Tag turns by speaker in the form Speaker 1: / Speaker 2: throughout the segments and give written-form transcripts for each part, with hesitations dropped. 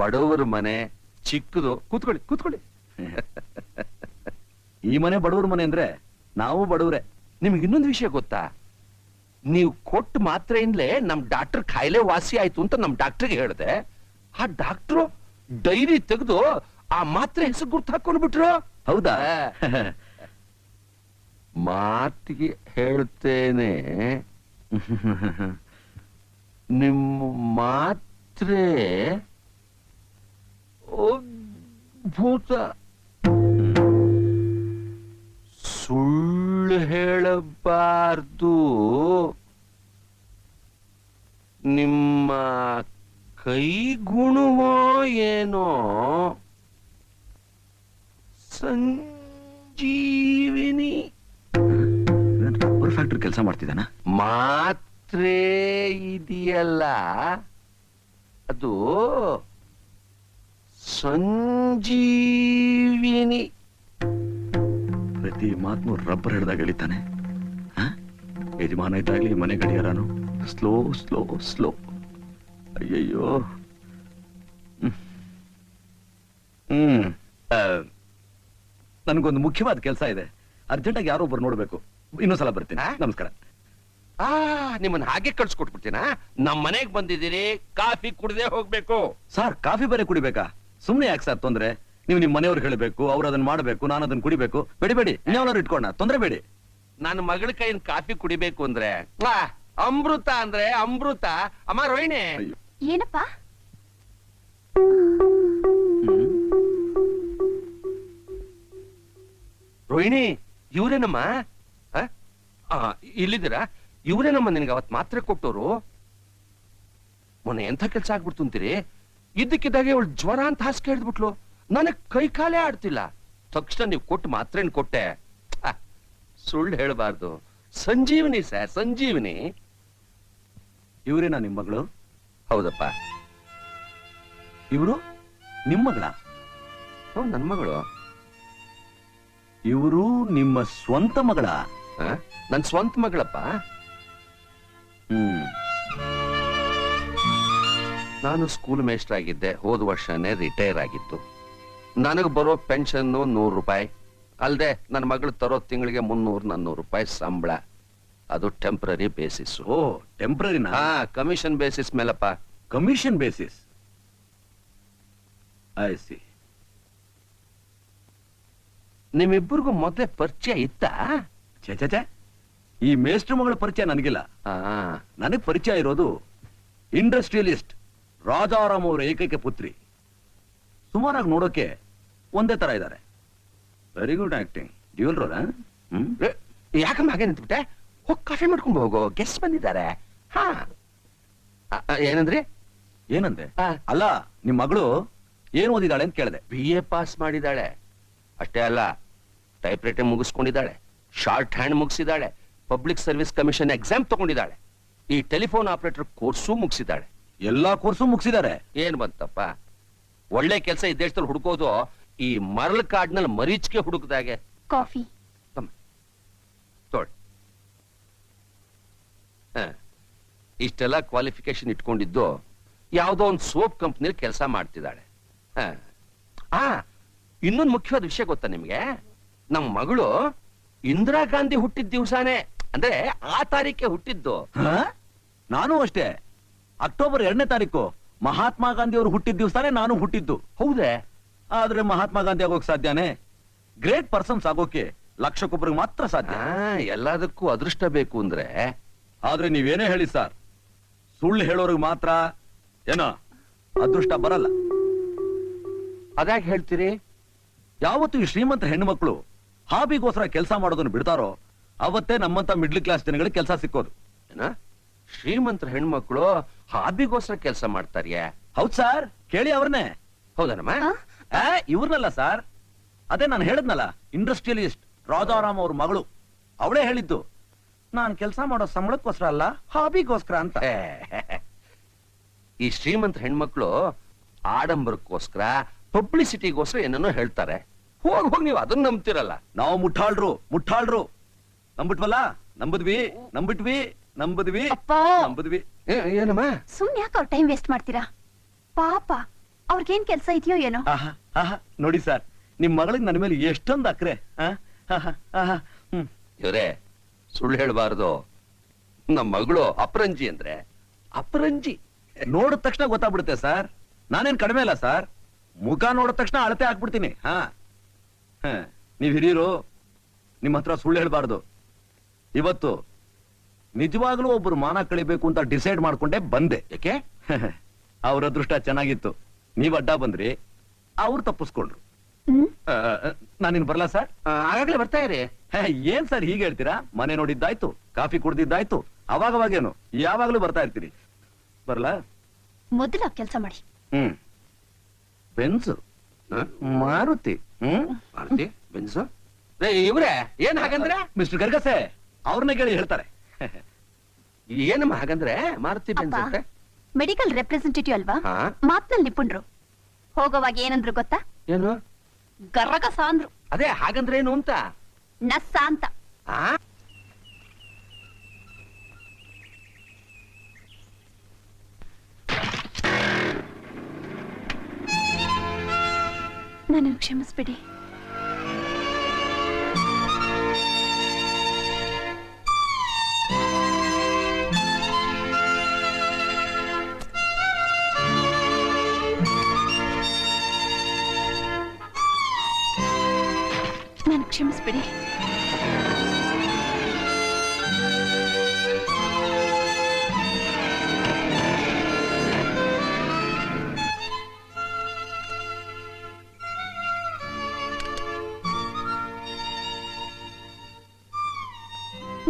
Speaker 1: ಬಡವರ ಮನೆ ಚಿಕ್ಕದು. ಕೂತ್ಕೊಳ್ಳಿ ಕೂತ್ಕೊಳ್ಳಿ.
Speaker 2: ಈ ಮನೆ ಬಡವ್ರ ಮನೆ ಅಂದ್ರೆ ನಾವು ಬಡವ್ರೆ.
Speaker 1: ನಿಮ್ಗೆ ಇನ್ನೊಂದು ವಿಷಯ ಗೊತ್ತಾ? ನೀವು ಕೊಟ್ಟ ಮಾತ್ರೆಯಿಂದಲೇ ನಮ್ ಡಾಕ್ಟರ್ ಕಾಯಿಲೆ ವಾಸಿ ಆಯ್ತು ಅಂತ ನಮ್ ಡಾಕ್ಟರ್ಗೆ ಹೇಳ್ದೆ. ಆ ಡಾಕ್ಟ್ರು ಡೈರಿ ತೆಗೆದು ಆ ಮಾತ್ರೆ ಹೆಸರು ಗುರ್ತು ಹಾಕೊಂಡ್ಬಿಟ್ರು.
Speaker 2: ಹೌದಾ?
Speaker 1: ಮಾತಿಗೆ ಹೇಳ್ತೇನೆ, ನಿಮ್ಮ ಮಾತ್ರೆ ಅದ್ಭುತ. ಸುಳ್ಳು ಹೇಳಬಾರ್ದು. ನಿಮ್ಮ ಕೈ ಗುಣವೋ ಏನೋ ಸಂಜೀವಿನಿ.
Speaker 2: ಫ್ಯಾಕ್ಟ್ರಿ ಕೆಲಸ ಮಾಡ್ತಿದ್ದಾನ?
Speaker 1: ಮಾತ್ರೆ ಇದೆಯಲ್ಲ ಅದು ಸಂಜೀವಿನಿ.
Speaker 2: ಪ್ರತಿ ಮಾತ್ನು ರಬ್ಬರ್ ಹಿಡ್ದಾಗ ಎಳಿತಾನೆ. ಯಜಮಾನ ಇದ್ದಾಗ್ಲಿ ಮನೆ ಗಡಿಯಾರನು ಸ್ಲೋ ಸ್ಲೋ ಸ್ಲೋ. ಅಯ್ಯಯ್ಯೋ. ನನ್ಗೊಂದು ಮುಖ್ಯವಾದ ಕೆಲಸ ಇದೆ, ಅರ್ಜೆಂಟಾಗಿ ಯಾರೋ ಒಬ್ರು ನೋಡ್ಬೇಕು. ಇನ್ನೊಂದ್ಸಲ ಬರ್ತೀನಿ. ನಮಸ್ಕಾರ.
Speaker 1: ನಿಮ್ಮನ್ನ ಹಾಗೆ ಕಳ್ಸಿಕೊಟ್ಬಿಡ್ತೀನ? ನಮ್ ಮನೆಗ್ ಬಂದಿದ್ದೀರಿ, ಕಾಫಿ ಕುಡ್ದೇ ಹೋಗ್ಬೇಕು.
Speaker 2: ಸರ್ ಕಾಫಿ ಬೇರೆ ಕುಡಿಬೇಕಾ? ಸುಮ್ನೆ ಯಾಕೆ ಸರ್ ತೊಂದ್ರೆ? ನೀವು ನಿಮ್ ಮನೆಯವ್ರಿಗೆ ಹೇಳಬೇಕು, ಅವ್ರು ಅದನ್ನ ಮಾಡ್ಬೇಕು, ನಾನು ಅದನ್ನ ಕುಡಿಬೇಕು. ಬೇಡಿ ಇನ್ಯಾವ್ರು ಇಟ್ಕೊಂಡ ತೊಂದ್ರೆ ಬೇಡಿ.
Speaker 1: ನನ್ನ ಮಗಳ ಕೈಯಿಂದ ಕಾಫಿ ಕುಡಿಬೇಕು ಅಂದ್ರೆ ಅಮೃತ ಅಂದ್ರೆ ಅಮೃತ. ಅಮ್ಮ ರೋಹಿಣಿ.
Speaker 3: ಏನಪ್ಪ?
Speaker 1: ರೋಹಿಣಿ ಇವ್ರೇನಮ್ಮ? ಇಲ್ಲಿದ್ದೀರಾ? ಇವ್ರೇನಮ್ಮ ನಿನ್ಗೆ ಅವತ್ ಮಾತ್ರೆ ಕೊಟ್ಟೋರು? ಮೊನ್ನೆ ಎಂಥ ಕೆಲ್ಸ ಆಗ್ಬಿಡ್ತು ಅಂತೀರಿ? ಇದ್ದಕ್ಕಿದ್ದಾಗೆ ಅವಳು ಜ್ವರ ಅಂತ ಹಾಸಿಗೆ ಹಿಡಿದ್ಬಿಟ್ಲು. ನನಗ್ ಕೈ ಕಾಲೇ ಆಡ್ತಿಲ್ಲ. ತಕ್ಷಣ ನೀವು ಕೊಟ್ಟು ಮಾತ್ರೆನ್ ಕೊಟ್ಟೆ. ಸುಳ್ಳು ಹೇಳಬಾರ್ದು. ಸಂಜೀವಿನಿ ಸರ್, ಸಂಜೀವಿನಿ.
Speaker 2: ಇವರೇನಾ ನಿಮ್ ಮಗಳು?
Speaker 1: ಹೌದಪ್ಪ.
Speaker 2: ಇವರು ನಿಮ್ ಮಗಳ?
Speaker 1: ನನ್ ಮಗಳು.
Speaker 2: ಇವರು ನಿಮ್ಮ ಸ್ವಂತ ಮಗಳ?
Speaker 1: ನನ್ ಸ್ವಂತ ಮಗಳಪ್ಪ. ನಾನು ಸ್ಕೂಲ್ ಮೇಸ್ಟರ್ ಆಗಿದ್ದೆ. ಹೋದ ವರ್ಷನೇ ರಿಟೈರ್ ಆಗಿತ್ತು. ನನಗ್ ಬರೋ ಪೆನ್ಷನ್ 100 ರೂಪಾಯಿ ಅಲ್ದೆ ನನ್ನ ಮಗಳು ತರೋ ತಿಂಗಳಿಗೆ 300-400 ರೂಪಾಯಿ ಸಂಬಳ. ಅದು ಟೆಂಪ್ರರಿ ಬೇಸಿಸ್.
Speaker 2: ಓ, ಟೆಂಪ್ರರಿನಾ?
Speaker 1: ಕಮಿಷನ್ ಬೇಸಿಸ್ ಮೇಲಪ್ಪ.
Speaker 2: Commission basis. I see.
Speaker 1: ನಿಮ್ಮಿಬ್ಬರಿಗೂ ಮೊದಲೇ ಪರಿಚಯ ಇತ್ತಾ?
Speaker 2: ಛೇ, ಈ ಮೇಸ್ಟ್ರ ಮಗಳ ಪರಿಚಯ ನನಗಿಲ್ಲ. ನನಗ್ ಪರಿಚಯ ಇರೋದು ಇಂಡಸ್ಟ್ರಿಯಲಿಸ್ಟ್ ರಾಜಾರಾಮ್ ಅವರ ಏಕೈಕ ಪುತ್ರಿ. ಸುಮಾರಾಗಿ ನೋಡೋಕೆ ಒಂದೇ ತರ ಇದ್ದಾರೆ. Very good acting. Dual role.
Speaker 1: ಯಾಕಮ್ಮ ಹಾಗೆ ನಿಂತ್ಬಿಟ್ಟೆ? ಹೋಗಿ ಕಾಫಿ ಮಾಡ್ಕೊಂಡು ಹೋಗೋ, ಗೆಸ್ಟ್ ಬಂದಿದ್ದಾರೆ. ಏನಂದ್ರಿ?
Speaker 2: ಏನಂದೆ? ಅಲ್ಲ, ನಿಮ್ ಮಗಳು ಏನ್ ಓದಿದಾಳೆ ಅಂತ ಕೇಳಿದೆ.
Speaker 1: BA ಪಾಸ್ ಮಾಡಿದಾಳೆ. ಅಷ್ಟೇ ಅಲ್ಲ, ಟೈಪ್ ರೈಟಿಂಗ್ ಮುಗಿಸ್ಕೊಂಡಿದ್ದಾಳೆ, ಶಾರ್ಟ್ ಹ್ಯಾಂಡ್ ಮುಗಿಸಿದಾಳೆ, ಪಬ್ಲಿಕ್ ಸರ್ವಿಸ್ ಕಮಿಷನ್ ಎಕ್ಸಾಮ್ ತಗೊಂಡಿದ್ದಾಳೆ, ಈ ಟೆಲಿಫೋನ್ ಆಪರೇಟರ್ ಕೋರ್ಸು ಮುಗಿಸಿದಾಳೆ.
Speaker 2: ಎಲ್ಲಾ ಕೋರ್ಸು ಮುಗಿಸಿದ್ದಾರೆ.
Speaker 1: ಏನ್ ಬಂತಪ್ಪ? ಒಳ್ಳೆ ಕೆಲಸ ಈ ದೇಶದಲ್ಲಿ ಹುಡುಕೋದು ಈ ಮರಳು ಕಾಡ್ನಲ್ಲಿ ಮರೀಚಿಗೆ ಹುಡುಕದಾಗೆ.
Speaker 3: ಕಾಫಿ
Speaker 1: ತೊಳ್. ಇಷ್ಟೆಲ್ಲ ಕ್ವಾಲಿಫಿಕೇಶನ್ ಇಟ್ಕೊಂಡಿದ್ದು ಯಾವ್ದೋ ಒಂದು ಸೋಪ್ ಕಂಪ್ನಿಲಿ ಕೆಲಸ ಮಾಡ್ತಿದ್ದಾಳೆ. ಇನ್ನೊಂದು ಮುಖ್ಯವಾದ ವಿಷಯ ಗೊತ್ತಾ ನಿಮ್ಗೆ? ನಮ್ಮ ಮಗಳು ಇಂದಿರಾ ಗಾಂಧಿ ಹುಟ್ಟಿದ ದಿವಸಾನೇ, ಅಂದ್ರೆ ಆ ತಾರೀಕೆ ಹುಟ್ಟಿದ್ದು.
Speaker 2: ನಾನು ಅಷ್ಟೇ. ಅಕ್ಟೋಬರ್ 2ನೇ ತಾರೀಕು ಮಹಾತ್ಮ ಗಾಂಧಿ ಅವರು ಹುಟ್ಟಿದ ದಿವಸನೇ ನಾನು ಹುಟ್ಟಿದ್ದು.
Speaker 1: ಹೌದೇ?
Speaker 2: ಆದ್ರೆ ಮಹಾತ್ಮ ಗಾಂಧಿ ಆಗೋಕ್ ಸಾಧ್ಯನೇ? ಗ್ರೇಟ್ ಪರ್ಸನ್ಸ್ ಆಗೋಕೆ ಲಕ್ಷಕ್ಕೊಬ್ರಿಗೆ ಮಾತ್ರ ಸಾಧ್ಯ.
Speaker 1: ಎಲ್ಲದಕ್ಕೂ ಅದೃಷ್ಟ ಬೇಕು ಅಂದ್ರೆ.
Speaker 2: ಆದ್ರೆ ನೀವೇನೇ ಹೇಳಿ ಸರ್, ಸುಳ್ಳು ಹೇಳೋರ್ಗ್ ಮಾತ್ರ ಏನೋ ಅದೃಷ್ಟ ಬರಲ್ಲ.
Speaker 1: ಅದ್ಯಾಕೆ ಹೇಳ್ತೀರಿ?
Speaker 2: ಯಾವತ್ತು ಈ ಶ್ರೀಮಂತ ಹೆಣ್ಣು ಹಾಬಿಗೋಸ್ಕರ ಕೆಲಸ ಮಾಡೋದನ್ನು ಬಿಡ್ತಾರೋ ಅವತ್ತೇ ನಮ್ಮಂತ ಮಿಡ್ಲ್ ಕ್ಲಾಸ್ ಜನಗಳಿಗೆ ಕೆಲಸ ಸಿಕ್ಕೋದು.
Speaker 1: ಏನ? ಶ್ರೀಮಂತರ ಹೆಣ್ಮಕ್ಳು ಹಾಬಿಗೋಸ್ಕರ ಕೆಲಸ ಮಾಡ್ತಾರ್ಯಾ?
Speaker 2: ಹೌದ್ ಸರ್, ಕೇಳಿ ಅವ್ರನ್ನೇ.
Speaker 1: ಹೌದನಮ್ಮ?
Speaker 2: ಇವ್ರನ್ನಲ್ಲ ಸರ್, ಅದೇ ನಾನು ಹೇಳಿದ್ನಲ್ಲ, ಇಂಡಸ್ಟ್ರಿಯಲಿಸ್ಟ್ ರಾಜಾರಾಮ್ ಅವ್ರ ಮಗಳು. ಅವಳೇ ಹೇಳಿದ್ದು, ನಾನ್ ಕೆಲಸ ಮಾಡೋ ಸಂಬಳಕ್ಕೋಸ್ಕರ ಅಲ್ಲ, ಹಾಬಿಗೋಸ್ಕರ ಅಂತ.
Speaker 1: ಈ ಶ್ರೀಮಂತ ಹೆಣ್ಮಕ್ಳು ಆಡಂಬರಕ್ಕೋಸ್ಕರ, ಪಬ್ಲಿಸಿಟಿಗೋಸ್ಕರ ಏನನ್ನೋ ಹೇಳ್ತಾರೆ. ಹೋಗಿ ನೀವು ಅದನ್ನ ನಂಬ್ತಿರಲ್ಲ.
Speaker 2: ನಾವು ಮುಟ್ಟಾಳ್ರು ನಂಬಿಟ್ವಲ್ಲ, ನಂಬಿಟ್ವಿ.
Speaker 3: ಅಪ್ಪ,
Speaker 2: ನಂಬುದ್ವಿ.
Speaker 1: ಏನಮ್ಮ?
Speaker 3: ಸುಮ್ನೆ ಯಾಕೆ ಅವ್ರ ಟೈಮ್ ವೇಸ್ಟ್ ಮಾಡ್ತೀರಾ? ಪಾಪ ಅವ್ರಿಗೇನ್ ಕೆಲ್ಸ ಇದೆಯೋ ಏನೋ.
Speaker 2: ಆಹಾ ಆಹಾ ನೋಡಿ ಸರ್, ನಿಮ್ ಮಗಳಿಗೆ ನನ್ನ ಮೇಲೆ ಎಷ್ಟೊಂದು ಅಕ್ರೆ.
Speaker 1: ಇವ್ರೆ ಸುಳ್ಳು ಹೇಳ್ಬಾರ್ದು. ನಮ್ಮ ಮಗಳು ಅಪರಂಜಿ ಅಂದ್ರೆ ಅಪರಂಜಿ.
Speaker 2: ನೋಡಿದ ತಕ್ಷಣ ಗೊತ್ತಾಗ್ಬಿಡುತ್ತೆ ಸರ್. ನಾನೇನ್ ಕಡಿಮೆ ಅಲ್ಲ ಸರ್, ಮುಖ ನೋಡಿದ ತಕ್ಷಣ ಅಳತೆ ಹಾಕ್ಬಿಡ್ತೀನಿ. ನೀವ್ ಹಿರಿಯರು, ನಿಮ್ ಹತ್ರ ಸುಳ್ಳು ಹೇಳ್ಬಾರ್ದು. ಇವತ್ತು ನಿಜವಾಗ್ಲೂ ಒಬ್ರು ಮಾನ ಕಳಿಬೇಕು ಅಂತ ಡಿಸೈಡ್ ಮಾಡ್ಕೊಂಡೆ ಬಂದೆ.
Speaker 1: ಯಾಕೆ?
Speaker 2: ಅವ್ರ ಅದೃಷ್ಟ ಚೆನ್ನಾಗಿತ್ತು, ನೀವ್ ಅಡ್ಡ ಬಂದ್ರಿ, ಅವ್ರು ತಪ್ಪಿಸ್ಕೊಂಡ್ರು. ನಾನಿನ್ ಬರ್ಲಾ ಸರ್?
Speaker 1: ಆಗಾಗ್ಲೇ ಬರ್ತಾ ಇರಿ.
Speaker 2: ಏನ್ ಸರ್ ಹೀಗೆ ಹೇಳ್ತೀರಾ? ಮನೆ ನೋಡಿದ್ದಾಯ್ತು, ಕಾಫಿ ಕುಡ್ದಿದ್ದಾಯ್ತು, ಅವಾಗವಾಗೇನು ಯಾವಾಗ್ಲೂ ಬರ್ತಾ ಇರ್ತೀರಿ. ಬರ್ಲಾ?
Speaker 3: ಮೊದಲ ಕೆಲ್ಸ ಮಾಡಿ.
Speaker 2: ಬೆನ್ಸು, ಮಾರುತಿ.
Speaker 1: ಮಾರುತಿ ಬೆನ್ಸು. ಇವ್ರೆ ಏನ್ ಹಾಗಂದ್ರೆ?
Speaker 2: ಮಿಸ್ಟರ್ ಗರ್ಗಸೆ, ಅವ್ರನ್ನ ಕೇಳಿ ಹೇಳ್ತಾರೆ.
Speaker 1: ಏನಮ್ಮ ಹಾಗಂದ್ರೆ ಮಾರುತಿ ಬೆನ್ಸ್
Speaker 3: ಅಪ್ಪ,
Speaker 1: ಅಂದ್ರೆ?
Speaker 3: ಮೆಡಿಕಲ್ ರೆಪ್ರೆಸೆಂಟೇಟಿವ್ ಅಲ್ವಾ?
Speaker 1: ಹಾ.
Speaker 3: ಮಾತ್ನಲ್ಲಿ ನಿಪುಣರು. ಹೋಗೋವಾಗ ಏನಂದ್ರು ಗೊತ್ತಾ?
Speaker 1: ಏನು?
Speaker 3: ಗರ್ರಗಸ ಅಂದ್ರು.
Speaker 1: ಅದೇ ಹಾಗಂದ್ರೆ ಏನು ಅಂತ.
Speaker 3: ನಸ್ಸ ಅಂತ.
Speaker 1: ಆ
Speaker 3: ನನ್ನ ಕ್ಷಮಿಸ್ಬಿಡಿ. ನನ್ನ ಕ್ಷಮಿಸ್ಬಿಡಿ.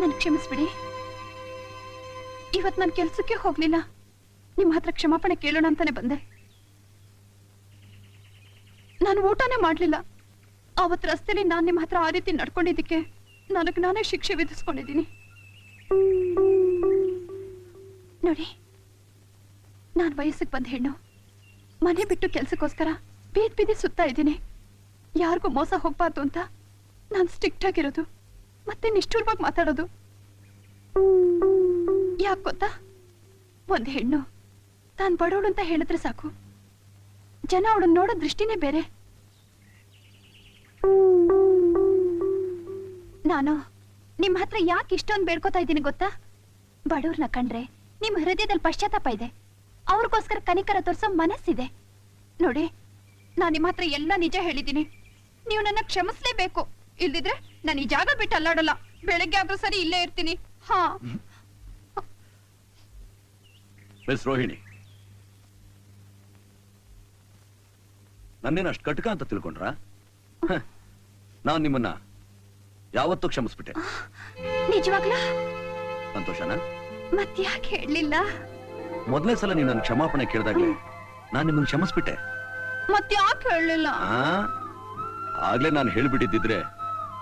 Speaker 3: ನನ್ ಕ್ಷಮಿಸ್ಬಿಡಿ. ಇವತ್ ನನ್ ಕೆಲ್ಸಕ್ಕೆ ಹೋಗ್ಲಿಲ್ಲ, ನಿಮ್ ಹತ್ರ ಕ್ಷಮಾಪಣೆ ಕೇಳೋಣ ಅಂತಾನೆ ಬಂದೆ. ನಾನು ಊಟನೇ ಮಾಡ್ಲಿಲ್ಲ. ಅವತ್ ರಸ್ತೆಲಿ ನಾನ್ ನಿಮ್ ಹತ್ರ ಆ ರೀತಿ ನಡ್ಕೊಂಡಿದ್ದಕ್ಕೆ ನನಗ್ ನಾನೇ ಶಿಕ್ಷೆ ವಿಧಿಸ್ಕೊಂಡಿದ್ದೀನಿ. ನೋಡಿ, ನಾನ್ ವಯಸ್ಸಿಗೆ ಬಂದ ಹೆಣ್ಣು, ಮನೆ ಬಿಟ್ಟು ಕೆಲ್ಸಕ್ಕೋಸ್ಕರ ಬೀದ್ ಬೀದಿ ಸುತ್ತಾ ಇದ್ದೀನಿ. ಯಾರಿಗೂ ಮೋಸ ಹೋಗ್ಬಾರ್ದು ಅಂತ ನಾನ್ ಸ್ಟ್ರಿಕ್ಟ್ ಆಗಿರೋದು, ಮತ್ತೆ ನಿಷ್ಠುರವಾಗಿ ಮಾತಾಡೋದು. ಯಾಕೆ ಗೊತ್ತಾ? ಒಂದ್ ಹೆಣ್ಣು ತಾನ್ ಬಡವಳು ಅಂತ ಹೇಳಿದ್ರೆ ಸಾಕು, ಜನ ಅವಳನ್ನ ನೋಡೋ ದೃಷ್ಟಿನೇ ಬೇರೆ. ನಾನು ನಿಮ್ ಹತ್ರ ಯಾಕೆ ಇಷ್ಟೊಂದು ಬೇಡ್ಕೋತಾ ಇದ್ದೀನಿ ಗೊತ್ತಾ? ಬಡವ್ರನ್ನ ಕಂಡ್ರೆ ನಿಮ್ ಹೃದಯದಲ್ಲಿ ಪಶ್ಚಾತ್ತಾಪ ಇದೆ, ಅವ್ರಿಗೋಸ್ಕರ ಕನಿಕರ ತೋರ್ಸೋ ಮನಸ್ಸಿದೆ. ನೋಡಿ, ನಾನ್ ನಿಮ್ ಹತ್ರ ಎಲ್ಲ ನಿಜ ಹೇಳಿದ್ದೀನಿ. ನೀವು ನನ್ನ ಕ್ಷಮಿಸ್ಲೇಬೇಕು, ಇಲ್ದಿದ್ರೆ ನಾನು ಈ ಜಾಗ ಬಿಟ್ಟು ಅಲ್ಲಾಡಲ್ಲ. ಬೆಳಗ್ಗೆ ಆದ್ರೂ ಸರಿ ಇಲ್ಲೇ ಇರ್ತೀನಿ. ಹಾ.
Speaker 2: ಮಿಸ್ ರೋಹಿಣಿ, ನನ್ನೇನು ಅಷ್ಟು ಕಟಕ ಅಂತ ತಿಳ್ಕೊಂಡ್ರ? ನಾನ್ ನಿಮ್ಮನ್ನ ಯಾವತ್ತೂ ಕ್ಷಮಿಸ್ಬಿಟ್ಟೆ.
Speaker 3: ನಿಜವಾಗ್ಲೂ?
Speaker 2: ಸಂತೋಷನಾ?
Speaker 3: ಮತ್ತ್ಯಾಕೆ ಹೇಳಲಿಲ್ಲ?
Speaker 2: ಮೊದಲನೇ ಸಲ ನೀವು ನನ್ನ ಕ್ಷಮಾಪಣೆ ಕೇಳಿದಾಗ್ಲೇ ನಾನ್ ನಿಮ್ಮನ್ನ ಕ್ಷಮಿಸ್ಬಿಟ್ಟೆ.
Speaker 3: ಮತ್ತ್ಯಾಕೆ ಹೇಳಲಿಲ್ಲ?
Speaker 2: ಆಗ್ಲೇ ನಾನು ಹೇಳ್ಬಿಟ್ಟಿದ್ದಿದ್ರೆ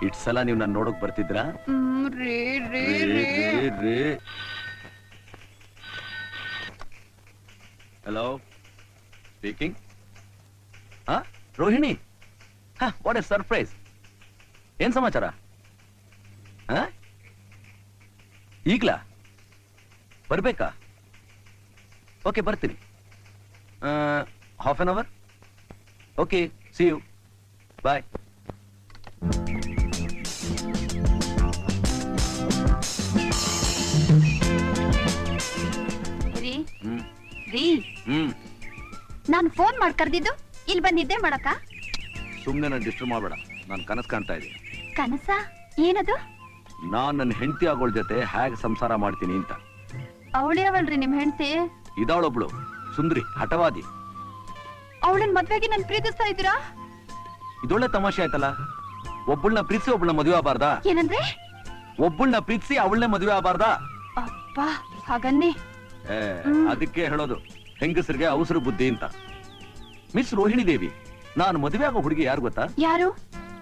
Speaker 2: ಇಟ್ ಸಲ ನೀವು ನಾನು ನೋಡಕ್ ಬರ್ತಿದ್ರಾ? Hello, speaking. Rohini, what a surprise. ಏನ್ ಸಮಾಚಾರ? ಈಗ್ಲಾ ಬರ್ಬೇಕಾ? ಓಕೆ, ಬರ್ತೀನಿ. Half an hour. Okay, see you, bye.
Speaker 3: ನಾನು ಫೋನ್ ಮಾಡಿ ಕರೆದಿದ್ದು ಇಲ್ಲಿ ಬಂದು ನಿದ್ದೆ ಮಾಡಕ?
Speaker 2: ಸುಮ್ನೆ ನಾನು ಡಿಸ್ಟರ್ಬ್ ಮಾಡಬೇಡ, ನಾನು ಕನಸು ಕಾಣ್ತಾ ಇದ್ದೀನಿ.
Speaker 3: ಕನಸ? ಏನದು?
Speaker 2: ನಾನ್ ನನ್ನ ಹೆಂಡತಿ ಆಗೋಳ ಜೊತೆ ಹೇಗೆ ಸಂಸಾರ ಮಾಡ್ತೀನಿ ಅಂತ.
Speaker 3: ಅವಳೇ ಅವಳ್ರಿ ನಿಮ್ ಹೆಂಡತಿ?
Speaker 2: ಇದಾವಳೊಬ್ಳು ಸುಂದ್ರಿ, ಹಠವಾದಿ.
Speaker 3: ಅವಳನ್ ಮದ್ವೆಗೆ ನನ್ ಪ್ರೀತಿಸ್ತಾ ಇದ್ದೀರಾ?
Speaker 2: ಇದೊಳ್ಳೆ ತಮಾಷೆ ಆಯ್ತಲ್ಲ. ಒಬ್ಬಳನ್ನ ಪ್ರೀತಿಸಿ ಒಬ್ಬಳನ್ನ ಮದುವೆ ಆಗಬಾರ್ದಾ?
Speaker 3: ಏನಂದ್ರೆ?
Speaker 2: ಒಬ್ಬಳನ್ನ ಪ್ರೀತಿಸಿ ಅವಳನ್ನೇ ಮದುವೆ ಆಗಬಾರ್ದಾ?
Speaker 3: ಅಪ್ಪ, ಹಾಗನ್ನಿ.
Speaker 2: ಅದಕ್ಕೆ ಹೇಳೋದು ಹೆಂಗಸರಿಗೆ ಅವಸರ ಬುದ್ಧಿ ಅಂತ. ಮಿಸ್ ರೋಹಿಣಿ ದೇವಿ, ನಾನು ಮದುವೆ ಆಗೋ ಹುಡುಗಿ ಯಾರು ಗೊತ್ತಾ?
Speaker 3: ಯಾರು?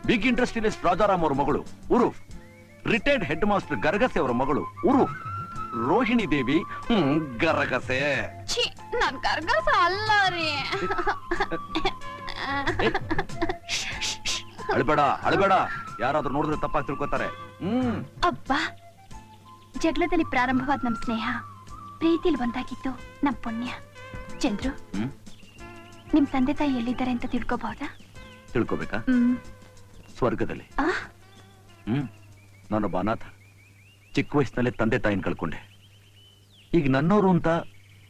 Speaker 2: ಬಿಗ್ ಇಂಡಸ್ಟ್ರಿಯಲಿಸ್ಟ್ ರಾಜಾರಾಮ್ ಅವ್ರ ಮಗಳು ಉರುಫ್, ರಿಟೈರ್ಡ್ ಹೆಡ್ ಮಾಸ್ಟರ್ ಗರಗಸೆ ಅವರ ಮಗಳು ಉರುಫ್ ರೋಹಿಣಿ ದೇವಿ. ಗರಗಸೆ.
Speaker 3: ನಾನ್ ಗರಗಸ ಅಲ್ಲ ರೀ.
Speaker 2: ಅಳ್ಬೇಡ ಅಳ್ಬೇಡ, ಯಾರಾದ್ರೂ ನೋಡಿದ್ರೆ ತಪ್ಪಾಗಿ ತಿಳ್ಕೊತಾರೆ.
Speaker 3: ಅಬ್ಬ, ಜಗಳದಲ್ಲಿ ಪ್ರಾರಂಭವಾದ ನಮ್ ಸ್ನೇಹ ಪ್ರೀತಿಲಿ ಒಂದಾಗಿತ್ತು ನಮ್ ಪುಣ್ಯ. ಚಂದ್ರು, ನಿಮ್ ತಂದೆ ತಾಯಿ ಎಲ್ಲಿದ್ದಾರೆ ಅಂತ ತಿಳ್ಕೊಬಹುದಾ?
Speaker 2: ತಿಳ್ಕೊಬೇಕಾ? ಸ್ವರ್ಗದಲ್ಲಿ.
Speaker 3: ಆ
Speaker 2: ನಾನೊಬ್ಬ ಅನಾಥ. ಚಿಕ್ಕ ವಯಸ್ಸಿನಲ್ಲೇ ತಂದೆ ತಾಯಿನ ಕಳ್ಕೊಂಡೆ. ಈಗ ನನ್ನವರು ಅಂತ